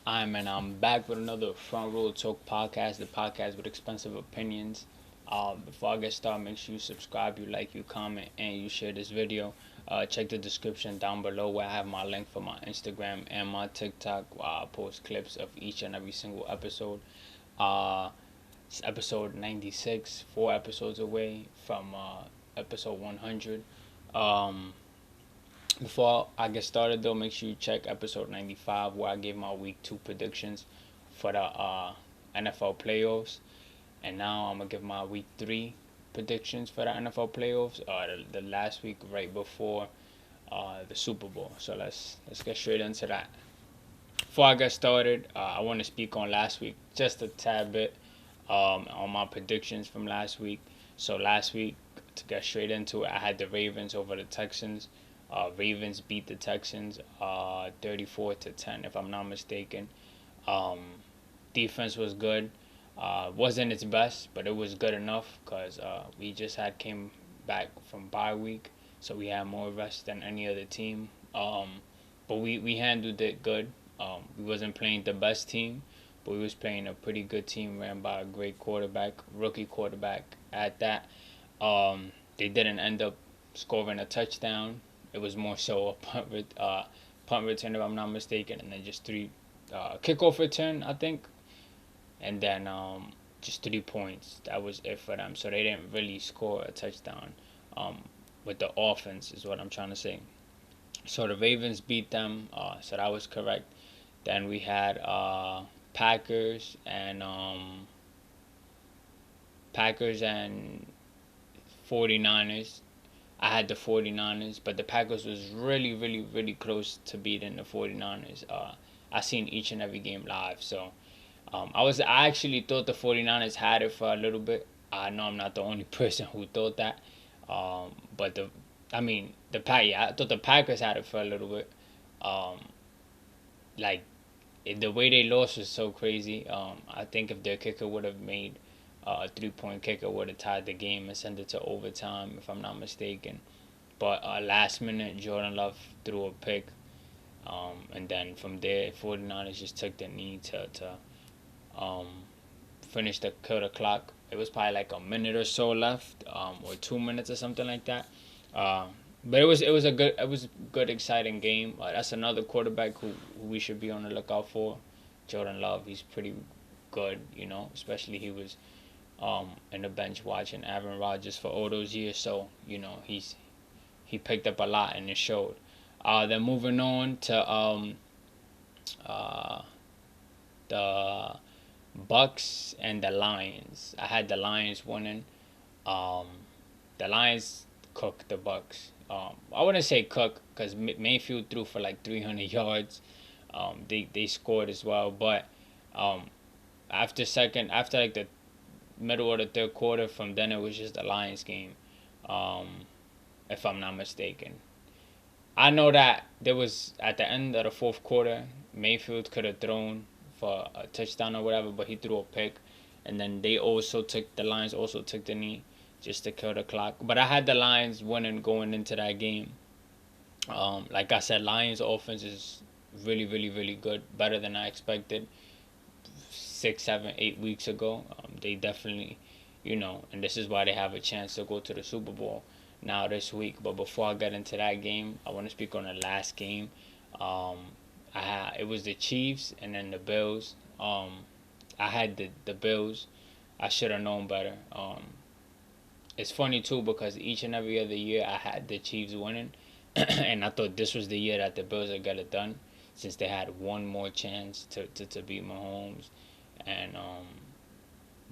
I'm back with another Front Row Talk podcast, the podcast with expensive opinions. Before I get started, make sure you subscribe, you like, you comment, and you share this video. Check the description down below where I have my link for my Instagram and my TikTok where I post clips of each and every single episode. It's episode 96, 4 episodes away from episode 100. Um, Before I get started, though, make sure you check episode 95 where I gave my week 2 predictions for the NFL playoffs. And now I'm going to give my week 3 predictions for the NFL playoffs, the last week right before the Super Bowl. So let's get straight into that. Before I get started, I want to speak on last week just a tad bit on my predictions from last week. So last week, to get straight into it, I had the Ravens over the Texans. Ravens beat the Texans 34-10, if I'm not mistaken. Um, Defense was good. Wasn't its best, but it was good enough because we just had came back from bye week, so we had more rest than any other team. But we handled it good. We wasn't playing the best team, but we was playing a pretty good team ran by a great quarterback, rookie quarterback at that. They didn't end up scoring a touchdown. It was more so a punt return, if I'm not mistaken, and then just three kickoff return, I think, and then just 3 points. That was it for them. So they didn't really score a touchdown um, with the offense, is what I'm trying to say. So the Ravens beat them, so that was correct. Then we had Packers and um, Packers and 49ers. I had the 49ers, but the Packers was really, really, really close to beating the 49ers. I seen each and every game live, so I actually thought the 49ers had it for a little bit. I know I'm not the only person who thought that. But I thought the Packers had it for a little bit. Um, like the way they lost was so crazy. I think if their kicker would have made a 3 point kicker, would have tied the game and sent it to overtime, if I'm not mistaken. But last minute, Jordan Love threw a pick. And then from there, 49ers just took the knee to um, finish the kill the clock. It was probably like a minute or so left, or 2 minutes or something like that. Uh, but it was a good exciting game. That's another quarterback who we should be on the lookout for, Jordan Love. He's pretty good, especially he was in the bench watching Aaron Rodgers for all those years. So he picked up a lot and it showed. Then moving on to uh, the Bucks and the Lions. I had the Lions winning. Um, the Lions cooked the Bucks. I wouldn't say cook because Mayfield threw for like 300 yards. They scored as well, but um, after like the middle of the third quarter, from then it was just the Lions game. Um, if I'm not mistaken. I know that there was at the end of the fourth quarter, Mayfield could have thrown for a touchdown or whatever, but he threw a pick, and then the Lions also took the knee just to kill the clock. But I had the Lions winning going into that game. Like I said, Lions offense is really, really, really good, better than I expected 6, 7, 8 weeks ago. They definitely, and this is why they have a chance to go to the Super Bowl now this week. But before I get into that game, I want to speak on the last game. Um, it was the Chiefs and then the Bills. I had the Bills. I should have known better. It's funny too because each and every other year I had the Chiefs winning, and I thought this was the year that the Bills would get it done, since they had one more chance to beat Mahomes, and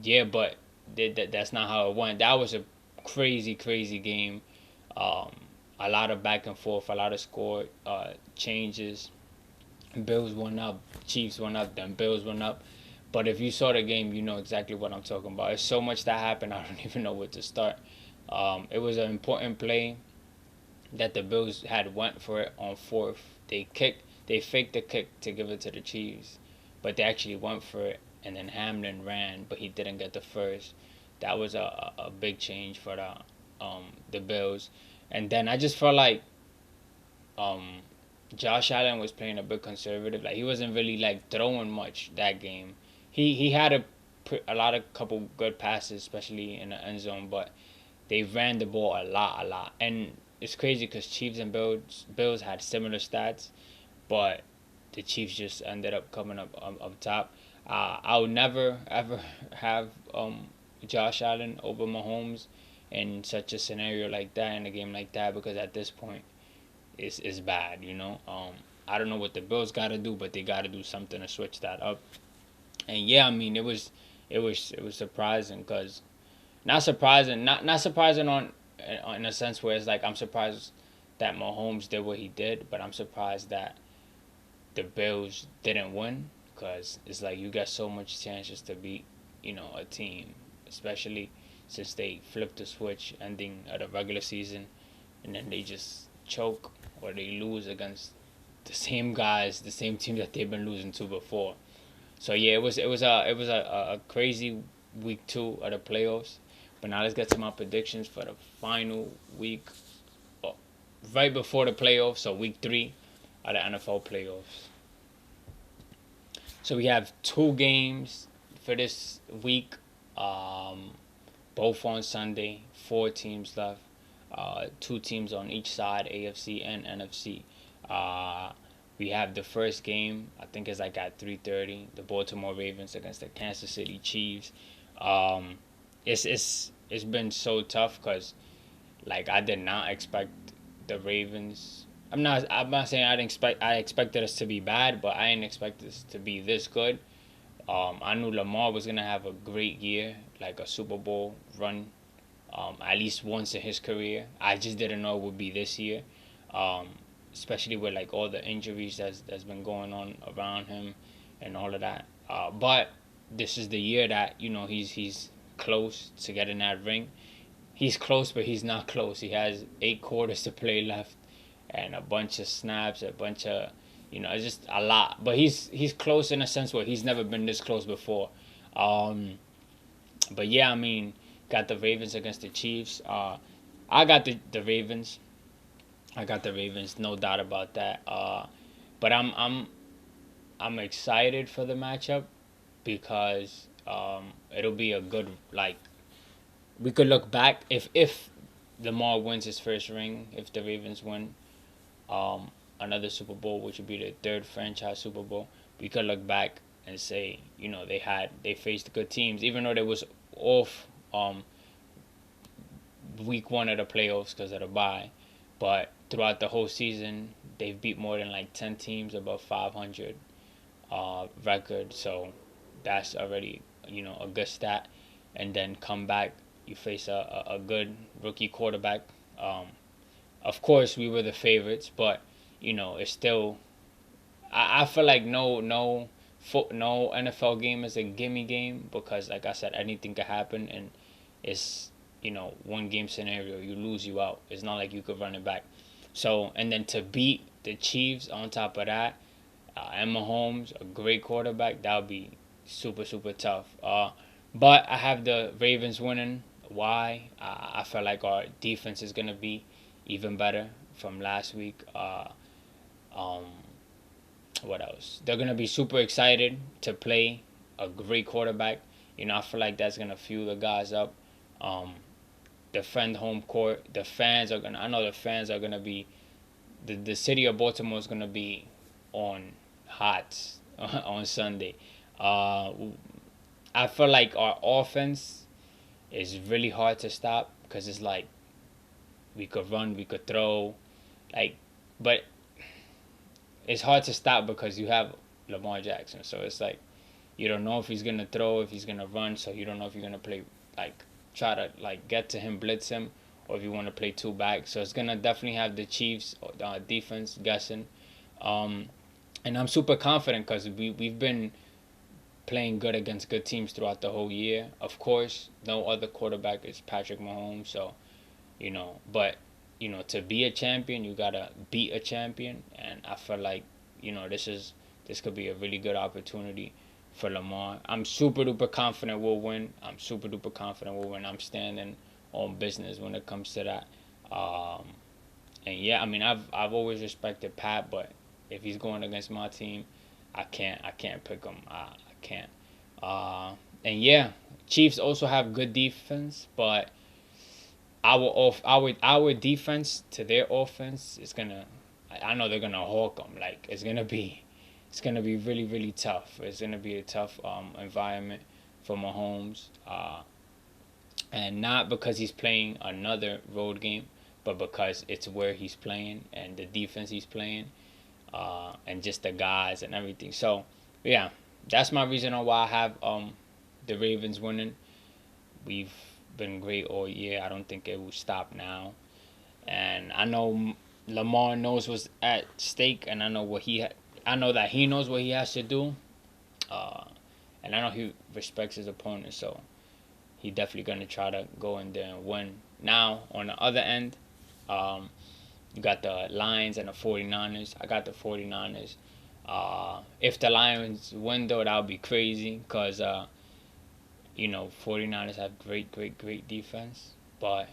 yeah, but that's not how it went. That was a crazy, crazy game. Um, a lot of back and forth, a lot of score changes. Bills went up, Chiefs went up, then Bills went up. But if you saw the game, you know exactly what I'm talking about. There's so much that happened, I don't even know where to start. It was an important play that the Bills had went for it on fourth. They faked the kick to give it to the Chiefs, but they actually went for it. And then Hamlin ran, but he didn't get the first. That was a big change for the Bills. And then I just felt like um, Josh Allen was playing a bit conservative. Like he wasn't really like throwing much that game. He had a lot of couple good passes, especially in the end zone, but they ran the ball a lot. And it's crazy because Chiefs and Bills had similar stats, but the Chiefs just ended up coming up top. I would never ever have Josh Allen over Mahomes in such a scenario like that, in a game like that, because at this point it's bad. I don't know what the Bills got to do, but they got to do something to switch that up. And yeah, I mean it was surprising because not surprising on in a sense where it's like I'm surprised that Mahomes did what he did, but I'm surprised that the Bills didn't win because it's like you got so much chances to beat a team, especially since they flipped the switch ending of the regular season and then they just choke or they lose against the same guys, the same team that they've been losing to before. So yeah, it was a crazy week 2 of the playoffs. But now let's get to my predictions for the final week, oh, right before the playoffs, so week 3 of the NFL playoffs. So we have 2 games for this week, both on Sunday. 4 teams left, 2 teams on each side, AFC and NFC. Uh, we have the first game. I think it's like at 3:30. The Baltimore Ravens against the Kansas City Chiefs. Um, it's been so tough because like I did not expect the Ravens. I'm not saying I expected us to be bad, but I didn't expect us to be this good. I knew Lamar was gonna have a great year, like a Super Bowl run, at least once in his career. I just didn't know it would be this year, um, especially with like all the injuries that's been going on around him and all of that. But this is the year that he's close to getting that ring. He's close, but he's not close. He has 8 quarters to play left, and a bunch of snaps, a bunch of, it's just a lot. But he's close in a sense where he's never been this close before. Um, but yeah, I mean, got the Ravens against the Chiefs. I got the Ravens. I got the Ravens, no doubt about that. But I'm excited for the matchup because it'll be a good like we could look back if Lamar wins his first ring, if the Ravens win another Super Bowl, which would be the third franchise Super Bowl, we could look back and say, they faced good teams, even though they was off week 1 of the playoffs because of the bye. But throughout the whole season, they've beat more than like 10 teams above 500 record. So that's already a good stat. And then come back, you face a good rookie quarterback. Um, of course, we were the favorites, but it's still. I feel like no NFL game is a gimme game because, like I said, anything could happen, and it's 1 game scenario. You lose, you out. It's not like you could run it back. So and then to beat the Chiefs on top of that, and Mahomes, a great quarterback, that would be super super tough. But I have the Ravens winning. Why? I feel like our defense is gonna be even better from last week. Um, what else? They're gonna be super excited to play a great quarterback. I feel like that's gonna fuel the guys up. Um, Defend home court. The fans are gonna. I know the fans are gonna be. The city of Baltimore is gonna be on hot on Sunday. Uh, I feel like our offense is really hard to stop because it's like we could run, we could throw, like, but it's hard to stop because you have Lamar Jackson. So it's like you don't know if he's gonna throw, if he's gonna run. So you don't know if you're gonna play like try to like get to him, blitz him, or if you want to play 2 back. So it's gonna definitely have the Chiefs defense guessing. Um, and I'm super confident because we've been playing good against good teams throughout the whole year. Of course, no other quarterback is Patrick Mahomes, so but to be a champion, you gotta beat a champion, and I feel like this could be a really good opportunity for Lamar. I'm super duper confident we'll win. I'm standing on business when it comes to that. And yeah, I mean, I've always respected Pat, but if he's going against my team, I can't pick him. I can't. And yeah, Chiefs also have good defense, but our defense to their offense is gonna. I know they're gonna hawk them. Like it's gonna be really really tough. It's gonna be a tough environment for Mahomes. And not because he's playing another road game, but because it's where he's playing and the defense he's playing, and just the guys and everything. So yeah, that's my reason on why I have the Ravens winning. We've been great all year. I don't think it will stop now. And I know Lamar knows what's at stake, and I know I know that he knows what he has to do, uh, and I know he respects his opponent. So he definitely gonna try to go in there and win. Now on the other end, um, you got the Lions and the 49ers. I got the 49ers. If the Lions win though, that would be crazy because 49ers have great defense, but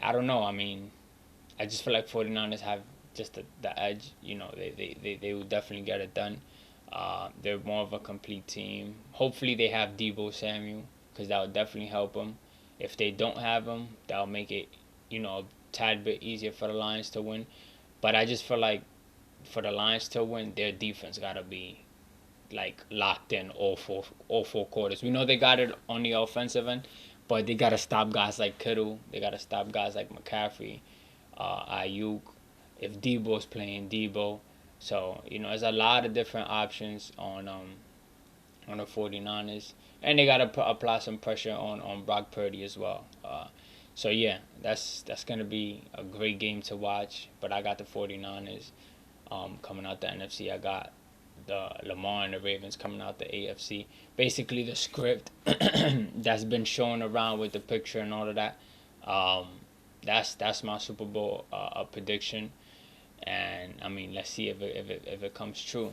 I don't know. I mean, I just feel like 49ers have just the edge. They will definitely get it done. They're more of a complete team. Hopefully they have Deebo Samuel because that would definitely help them. If they don't have him, that'll make it, a tad bit easier for the Lions to win. But I just feel like for the Lions to win, their defense gotta be like locked in all four quarters. We know they got it on the offensive end, but they gotta stop guys like Kittle. They gotta stop guys like McCaffrey, Ayuk. If Debo's playing Debo, so there's a lot of different options on the 49ers, and they gotta apply some pressure on Brock Purdy as well. So yeah, that's gonna be a great game to watch. But I got the 49ers coming out the NFC. I got the Lamar and the Ravens coming out the AFC. Basically, the script that's been shown around with the picture and all of that. That's my Super Bowl prediction, and I mean, let's see if it comes true.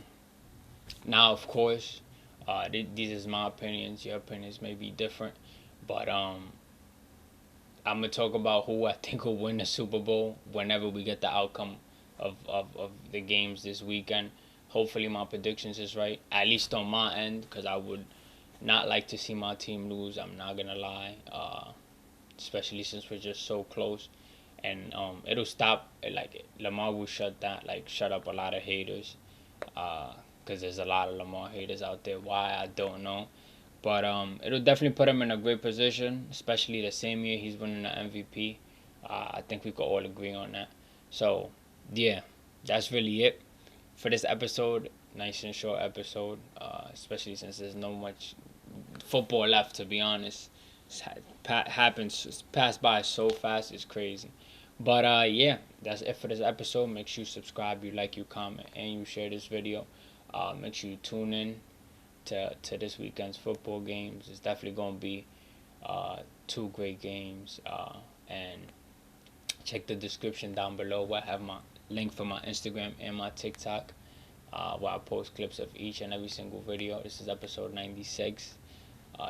Now, of course, these is my opinions. Your opinions may be different, but I'm gonna talk about who I think will win the Super Bowl whenever we get the outcome of the games this weekend. Hopefully my predictions is right, at least on my end, because I would not like to see my team lose. I'm not gonna lie, especially since we're just so close, and it'll stop. Like Lamar will shut up a lot of haters, because there's a lot of Lamar haters out there. Why, I don't know, but it'll definitely put him in a great position, especially the same year he's winning the MVP. I think we could all agree on that. So yeah, that's really it for this episode. Nice and short episode, especially since there's no much football left, to be honest. It's passed by so fast, it's crazy. But yeah, that's it for this episode. Make sure you subscribe, you like, you comment, and you share this video. Make sure you tune in to this weekend's football games. It's definitely going to be two great games. And check the description down below where I have my link for my Instagram and my TikTok, where I post clips of each and every single video. This is episode 96.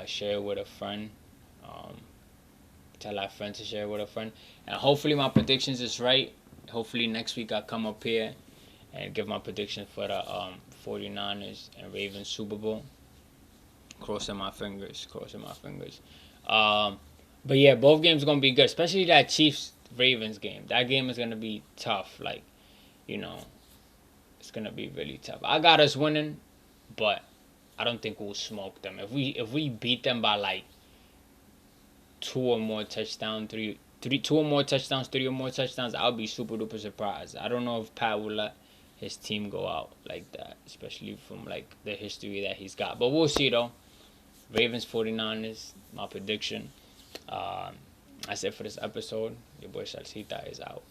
Share it with a friend. Tell our friend to share it with a friend. And hopefully my predictions is right. Hopefully next week I'll come up here and give my prediction for the 49ers and Ravens Super Bowl. Crossing my fingers. But yeah, both games are going to be good. Especially that Chiefs-Ravens game. That game is going to be tough. It's going to be really tough. I got us winning, but I don't think we'll smoke them. If we beat them by two or more touchdowns, three or more touchdowns, I'll be super duper surprised. I don't know if Pat will let his team go out like that, especially from the history that he's got. But we'll see though. Ravens 49ers, my prediction. That's it for this episode. Your boy Ssalcita is out.